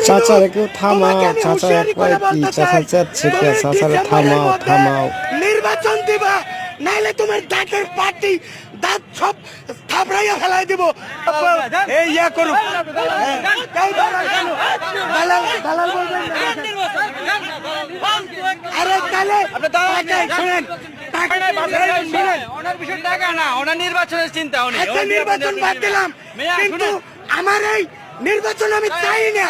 চাচারে কেউ থামাও, চাচা একবার কি চাচা যাচ্ছে কে? চাচারে থামাও, থামাও। নির্বাচন দিবা, নাইলে তোমার দাঁতের পাটি দাঁত সব থাপড়াইয়া ফেলাই দিব। এই ইয়া করুক, দালাল বলবেন না। আরে তাহলে শুনেন, ওনার বিষয় টাকা না, ওনার নির্বাচনের চিন্তা। আচ্ছা নির্বাচন বাদ দিলাম, কিন্তু আমার এই নির্বাচন আমি চাই না,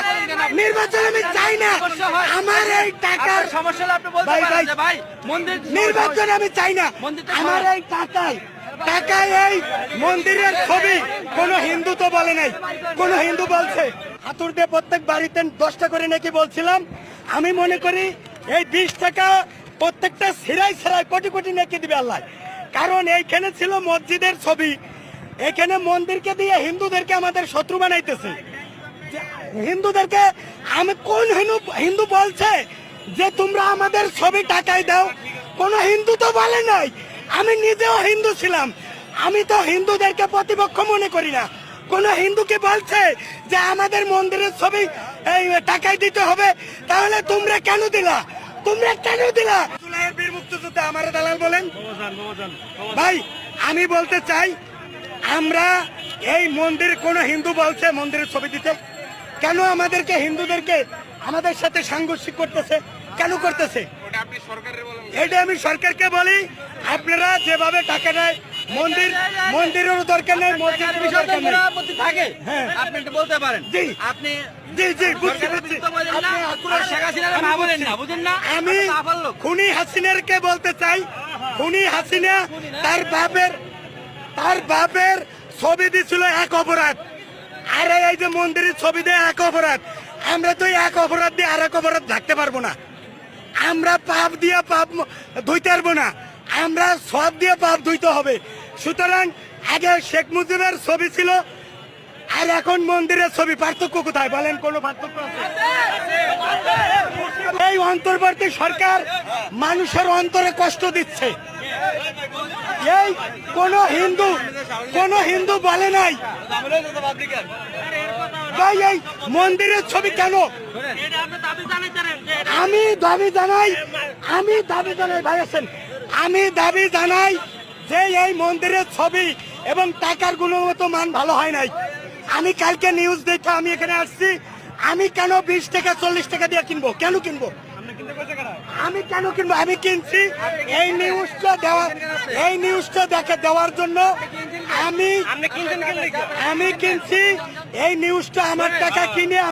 নির্বাচন আমি চাই না। আমার এই টাকার সমস্যা হলে আপনি বলতে পারেন যে ভাই মন্দির নির্বাচন আমি চাই না। আমার এই টাকায় এই মন্দিরের ছবি কোন হিন্দু তো বলে নাই, কোন হিন্দু বলছে হাতুর দিয়ে প্রত্যেক বাড়িতে 10টা করে নাকি বলছিলাম। আমি মনে করি এই 20 টাকা প্রত্যেকটা সিরাই সিরাই কোটি কোটি নাকি দিবে আল্লাহ। কারণ এইখানে ছিল মসজিদের ছবি, এখানে মন্দিরকে দিয়ে হিন্দুদেরকে আমাদের শত্রু বানাইতেছে। হিন্দুদেরকে আমি কোন হিন্দু বলছে যে তোমরা আমাদের ছবি টাকায় দাও? কোন হিন্দু তো বলে নাই। আমি নিজেও হিন্দু ছিলাম, আমি তো হিন্দুদেরকে প্রতিপক্ষ মনে করি না। কোন হিন্দুকে বলছে যে আমাদের মন্দিরের ছবি এই টাকায় দিতে হবে? তাহলে তোমরা কেন দিলা? তোমরা কেন দিলা? জুলাইয়ের বীর মুক্তিযোদ্ধা আমার দালাল বলেন ভাই। আমি বলতে চাই, আমরা এই মন্দির কোন হিন্দু বলছে মন্দিরের ছবি দিতে? কেন আমাদেরকে হিন্দুদেরকে আমাদের সাথে সাংঘর্ষিক করতেছে? কেন করতেছে? এটা আমি সরকারকে বলি, আপনারা যেভাবে টাকা নেয় মন্দিরেরও দরকার নেই, মসজিদের দরকার নেই। থাকে আপনি একটু বলতে পারেন। জি আপনি জি জি বুঝতে পারছি। আমি খুনি হাসিনারকে বলতে চাই, খুনি হাসিনা তার বাপের ছবি দিছিল এক অপরাধ, আর এই যে মন্দিরের ছবি দিয়ে এক অপরাধ। আমরা তো এক অপরাধ দিয়ে আর এক অপরাধ ঢাকতে পারবো না। আমরা পাপ দিয়ে পাপ ধুইতে পারবো না, আমরা সব দিয়ে পাপ ধুইতে হবে। সুতরাং আগে শেখ মুজিবের ছবি ছিল আর এখন মন্দিরের ছবি, পার্থক্য কোথায় বলেন? কোনো পার্থক্য আছে? এই অন্তর্বর্তী সরকার মানুষের অন্তরে কষ্ট দিচ্ছে। এই কোন হিন্দু বলে নাই ভাই এই মন্দিরের ছবি কেন? আমি দাবি জানাই ভাই আছেন, আমি দাবি জানাই যে এই মন্দিরের ছবি এবং টাকার গুণগত মান ভালো হয় নাই। আমি কালকে নিউজ দেখে আমি এখানে আসছি। আমি কেন 20 টাকা 40 টাকা দিয়ে কিনবো? কেন কিনবো? আমি কেন কিনবো? আমি কিনছি এই নিউজটা দেওয়ার জন্য। আমি কিনছি এই নিউজটা আমার টাকা কিনে